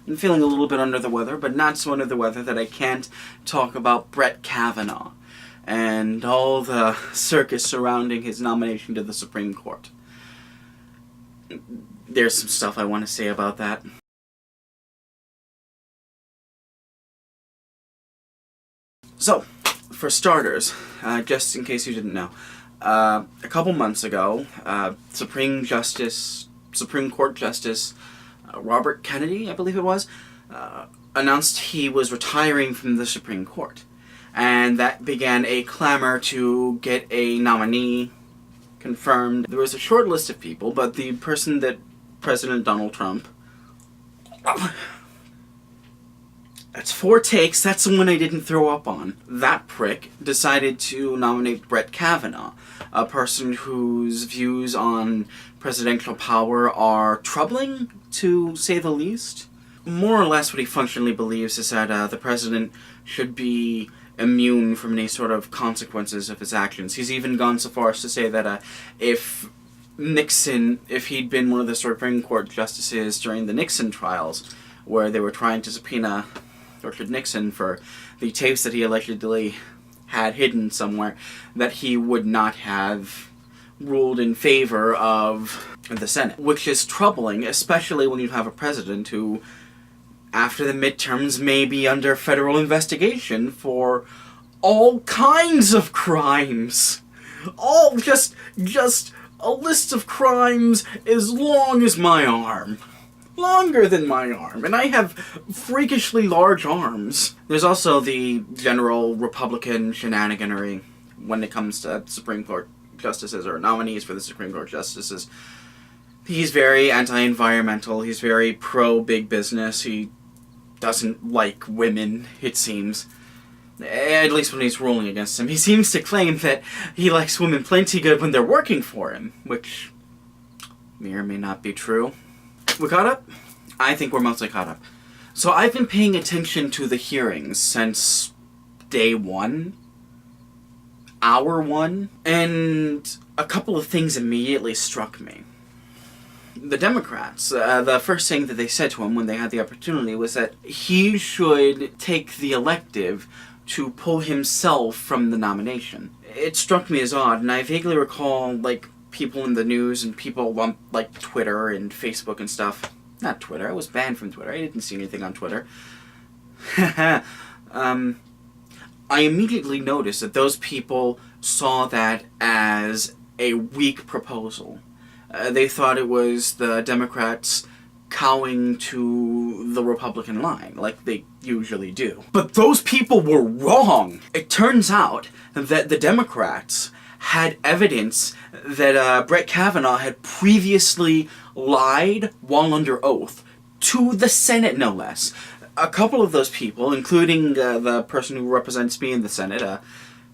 I'm feeling a little bit under the weather, but not so under the weather that I can't talk about Brett Kavanaugh and all the circus surrounding his nomination to the Supreme Court. There's some stuff I want to say about that. So, for starters, just in case you didn't know, a couple months ago, Supreme Court Justice Robert Kennedy, I believe it was, announced he was retiring from the Supreme Court. And that began a clamor to get a nominee confirmed. There was a short list of people, but the person that President Donald Trump... That's 4 takes, that's the one I didn't throw up on. That prick decided to nominate Brett Kavanaugh, a person whose views on presidential power are troubling, to say the least. More or less what he functionally believes is that the president should be immune from any sort of consequences of his actions. He's even gone so far as to say that if he'd been one of the Supreme Court justices during the Nixon trials, where they were trying to subpoena Richard Nixon for the tapes that he allegedly had hidden somewhere, that he would not have ruled in favor of the Senate. Which is troubling, especially when you have a president who, after the midterms, may be under federal investigation for all kinds of crimes. All just a list of crimes as long as my arm. Longer than my arm, and I have freakishly large arms. There's also the general Republican shenaniganery when it comes to Supreme Court justices, or nominees for the Supreme Court justices. He's very anti-environmental, he's very pro-big business, he doesn't like women, it seems. At least when he's ruling against them. He seems to claim that he likes women plenty good when they're working for him, which may or may not be true. We caught up? I think we're mostly caught up. So I've been paying attention to the hearings since day 1, hour 1, and a couple of things immediately struck me. The Democrats, the first thing that they said to him when they had the opportunity was that he should take the elective to pull himself from the nomination. It struck me as odd, and I vaguely recall, people in the news and people on, Twitter and Facebook and stuff. Not Twitter, I was banned from Twitter. I didn't see anything on Twitter. I immediately noticed that those people saw that as a weak proposal. They thought it was the Democrats cowing to the Republican line, like they usually do. But those people were wrong! It turns out that the Democrats had evidence that Brett Kavanaugh had previously lied while under oath to the Senate, no less. A couple of those people, including the person who represents me in the Senate,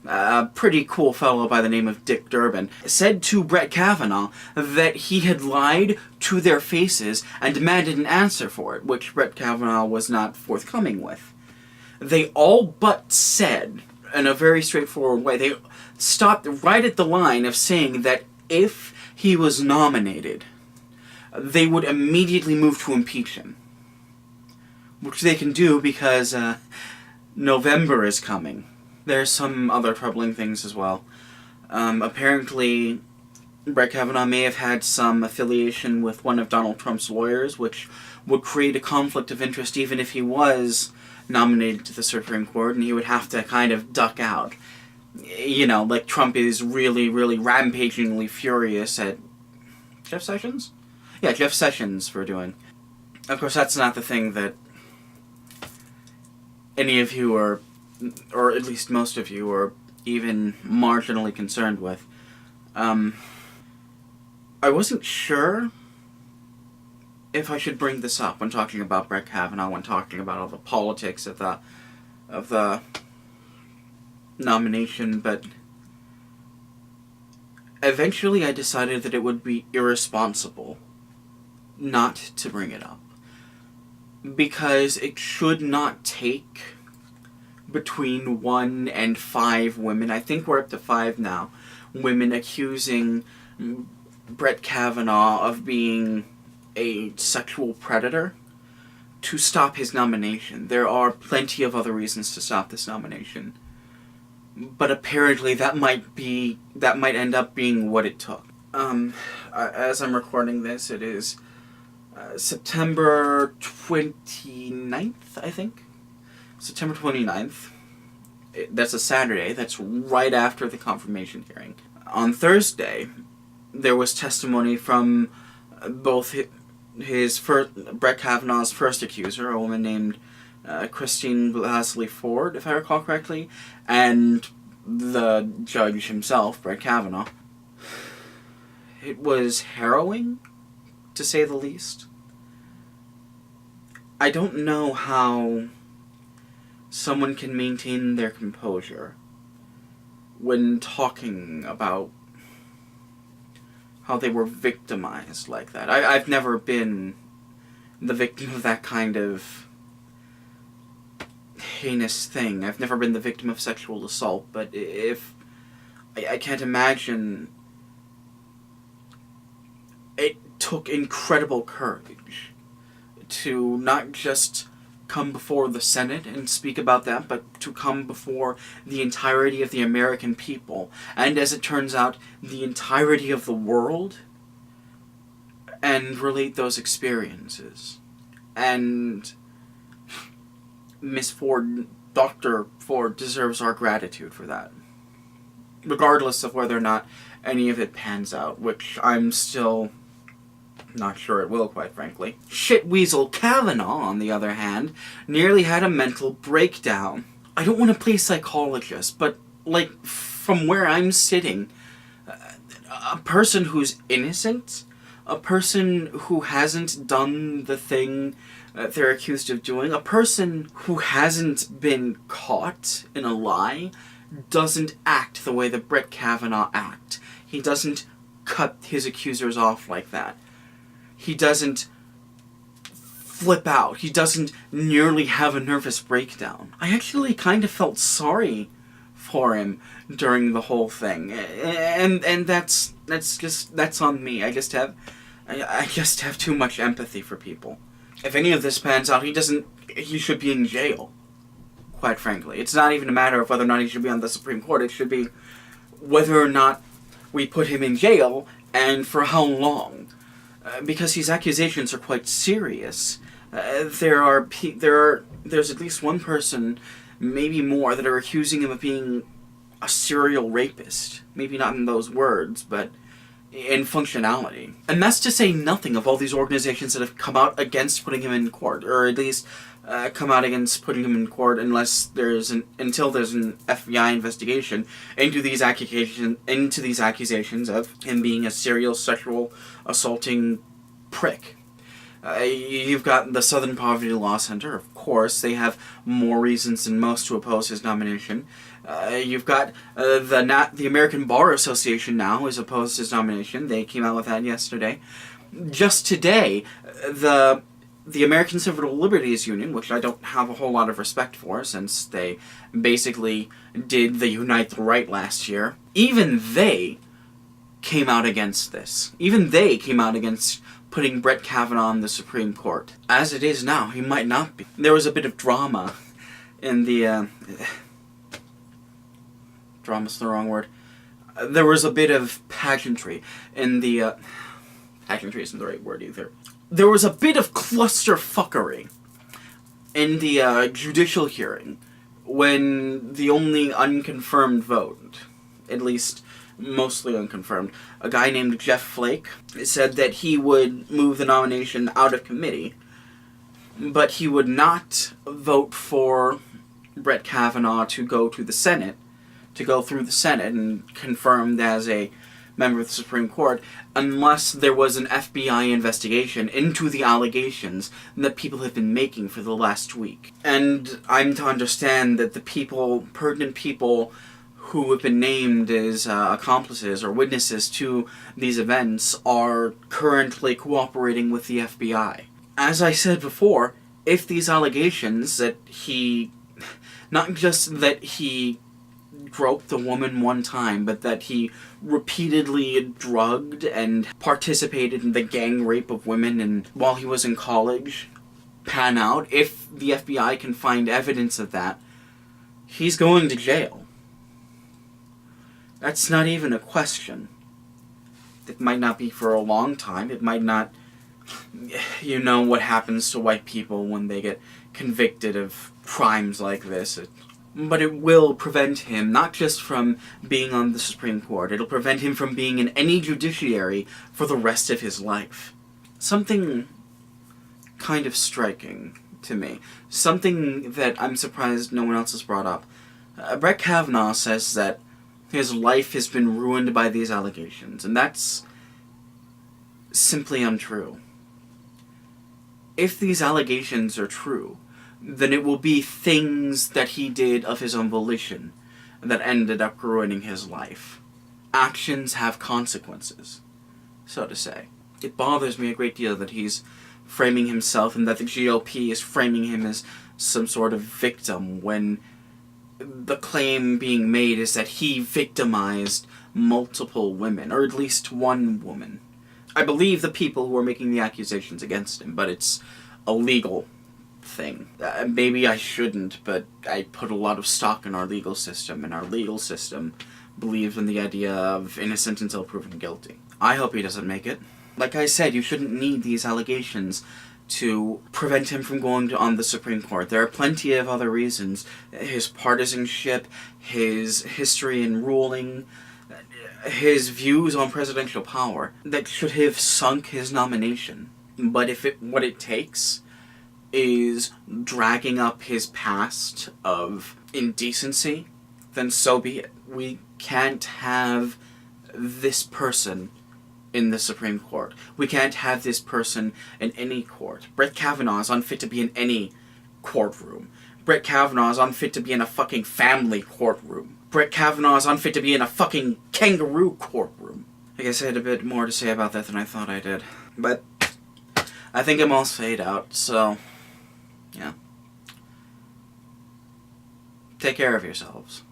a pretty cool fellow by the name of Dick Durbin, said to Brett Kavanaugh that he had lied to their faces and demanded an answer for it, which Brett Kavanaugh was not forthcoming with. They all but said, in a very straightforward way, they stopped right at the line of saying that if he was nominated, they would immediately move to impeach him. Which they can do because November is coming. There's some other troubling things as well. Apparently, Brett Kavanaugh may have had some affiliation with one of Donald Trump's lawyers, which would create a conflict of interest even if he was nominated to the Supreme Court, and he would have to kind of duck out. You know, like Trump is really, really rampagingly furious at Jeff Sessions? Yeah, Jeff Sessions for doing. Of course, that's not the thing that any of you are, or at least most of you, are even marginally concerned with. I wasn't sure if I should bring this up when talking about Brett Kavanaugh, when talking about all the politics of the nomination, but eventually I decided that it would be irresponsible not to bring it up. Because it should not take between 1 and 5 women, I think we're up to 5 now, women accusing Brett Kavanaugh of being a sexual predator to stop his nomination. There are plenty of other reasons to stop this nomination. But apparently that might end up being what it took. As I'm recording this, it is September 29th, I think? September 29th. That's a Saturday. That's right after the confirmation hearing. On Thursday, there was testimony from both Brett Kavanaugh's first accuser, a woman named Christine Blasey Ford, if I recall correctly, and the judge himself, Brett Kavanaugh. It was harrowing, to say the least. I don't know how someone can maintain their composure when talking about how they were victimized like that. I've never been the victim of that kind of heinous thing. I've never been the victim of sexual assault, but I can't imagine. It took incredible courage to not just come before the Senate and speak about that, but to come before the entirety of the American people, and as it turns out, the entirety of the world, and relate those experiences. And Miss Ford, Dr. Ford, deserves our gratitude for that. Regardless of whether or not any of it pans out, which I'm still not sure it will, quite frankly. Wiesel Cavanaugh, on the other hand, nearly had a mental breakdown. I don't want to play psychologist, but, like, from where I'm sitting, a person who's innocent, a person who hasn't done the thing they're accused of doing, a person who hasn't been caught in a lie, doesn't act the way that Brett Kavanaugh acts. He doesn't cut his accusers off like that. He doesn't flip out. He doesn't nearly have a nervous breakdown. I actually kind of felt sorry for him during the whole thing, and that's on me. I just have too much empathy for people. If any of this pans out, he should be in jail. Quite frankly, it's not even a matter of whether or not he should be on the Supreme Court. It should be whether or not we put him in jail and for how long. Because these accusations are quite serious. There's at least one person, maybe more, that are accusing him of being a serial rapist. Maybe not in those words, but in functionality. And that's to say nothing of all these organizations that have come out against putting him in court, or at least come out against putting him in court until there's an FBI investigation into these accusations of him being a serial sexual assaulting prick. You've got the Southern Poverty Law Center, of course. They have more reasons than most to oppose his nomination. You've got the American Bar Association now is opposed to his nomination. They came out with that yesterday. Just today, the American Civil Liberties Union, which I don't have a whole lot of respect for since they basically did the Unite the Right last year, even they came out against this. Even they came out against putting Brett Kavanaugh on the Supreme Court. As it is now, he might not be. There was a bit of drama in the... drama's the wrong word. There was a bit of pageantry in the... pageantry isn't the right word either. There was a bit of clusterfuckery in the judicial hearing when the only unconfirmed vote, at least mostly unconfirmed, a guy named Jeff Flake, said that he would move the nomination out of committee, but he would not vote for Brett Kavanaugh to go to the Senate, to go through the Senate and confirmed as a member of the Supreme Court, unless there was an FBI investigation into the allegations that people have been making for the last week. And I'm to understand that the pertinent people who have been named as accomplices or witnesses to these events are currently cooperating with the FBI. As I said before, if these allegations that not just that he groped the woman one time, but that he repeatedly drugged and participated in the gang rape of women while he was in college, pan out, if the FBI can find evidence of that, he's going to jail. That's not even a question. It might not be for a long time. It might not... You know what happens to white people when they get convicted of crimes like this. But it will prevent him, not just from being on the Supreme Court, it'll prevent him from being in any judiciary for the rest of his life. Something kind of striking to me. Something that I'm surprised no one else has brought up. Brett Kavanaugh says that his life has been ruined by these allegations, and that's simply untrue. If these allegations are true, then it will be things that he did of his own volition that ended up ruining his life. Actions have consequences, so to say. It bothers me a great deal that he's framing himself and that the GOP is framing him as some sort of victim when the claim being made is that he victimized multiple women, or at least one woman. I believe the people who are making the accusations against him, but it's a legal thing. Maybe I shouldn't, but I put a lot of stock in our legal system, and our legal system believes in the idea of innocent until proven guilty. I hope he doesn't make it. Like I said, you shouldn't need these allegations to prevent him from going on the Supreme Court. There are plenty of other reasons. His partisanship, his history in ruling, his views on presidential power that should have sunk his nomination. But what it takes is dragging up his past of indecency, then so be it. We can't have this person in the Supreme Court. We can't have this person in any court. Brett Kavanaugh is unfit to be in any courtroom. Brett Kavanaugh is unfit to be in a fucking family courtroom. Brett Kavanaugh is unfit to be in a fucking kangaroo courtroom. I guess I had a bit more to say about that than I thought I did. But I think I'm all fade out, so yeah. Take care of yourselves.